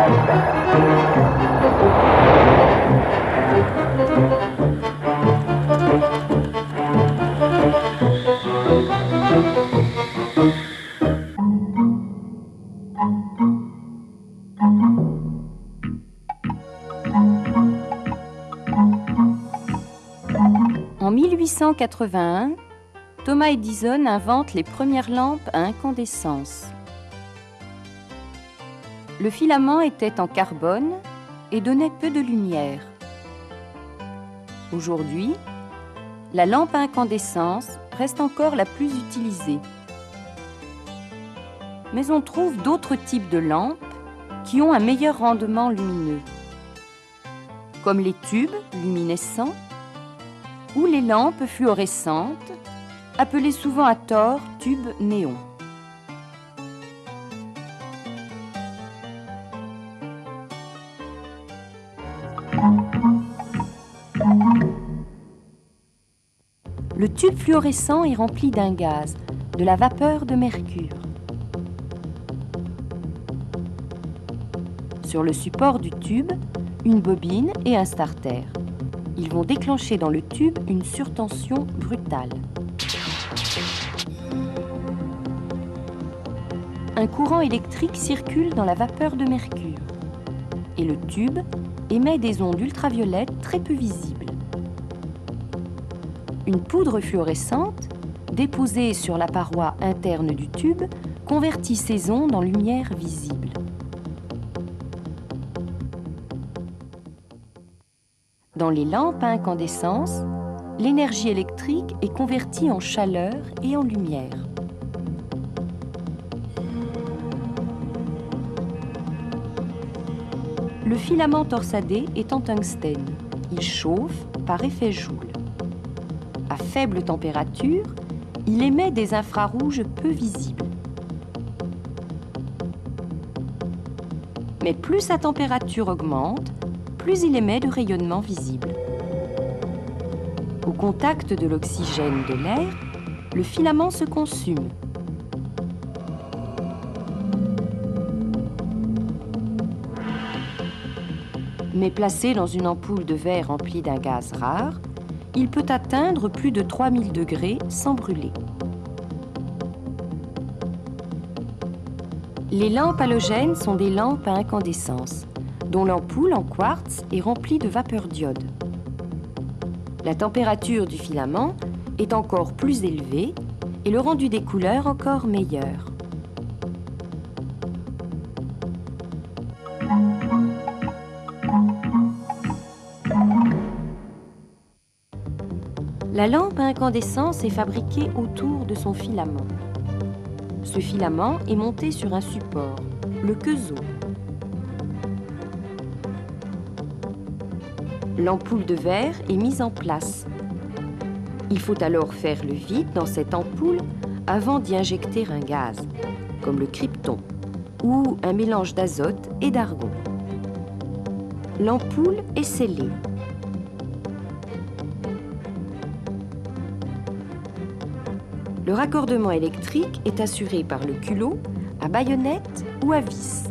En 1881, Thomas Edison invente les premières lampes à incandescence. Le filament était en carbone et donnait peu de lumière. Aujourd'hui, la lampe à incandescence reste encore la plus utilisée. Mais on trouve d'autres types de lampes qui ont un meilleur rendement lumineux, comme les tubes luminescents ou les lampes fluorescentes, appelées souvent à tort tubes néons. Le tube fluorescent est rempli d'un gaz, de la vapeur de mercure. Sur le support du tube, une bobine et un starter. Ils vont déclencher dans le tube une surtension brutale. Un courant électrique circule dans la vapeur de mercure et le tube émet des ondes ultraviolettes très peu visibles. Une poudre fluorescente, déposée sur la paroi interne du tube, convertit ces ondes en lumière visible. Dans les lampes à incandescence, l'énergie électrique est convertie en chaleur et en lumière. Le filament torsadé est en tungstène. Il chauffe par effet Joule. À faible température, il émet des infrarouges peu visibles. Mais plus sa température augmente, plus il émet de rayonnement visible. Au contact de l'oxygène de l'air, le filament se consume. Mais placé dans une ampoule de verre remplie d'un gaz rare, il peut atteindre plus de 3000 degrés sans brûler. Les lampes halogènes sont des lampes à incandescence, dont l'ampoule en quartz est remplie de vapeur d'iode. La température du filament est encore plus élevée et le rendu des couleurs encore meilleur. La lampe à incandescence est fabriquée autour de son filament. Ce filament est monté sur un support, le quezeau. L'ampoule de verre est mise en place. Il faut alors faire le vide dans cette ampoule avant d'y injecter un gaz, comme le krypton, ou un mélange d'azote et d'argon. L'ampoule est scellée. Le raccordement électrique est assuré par le culot, à baïonnette ou à vis.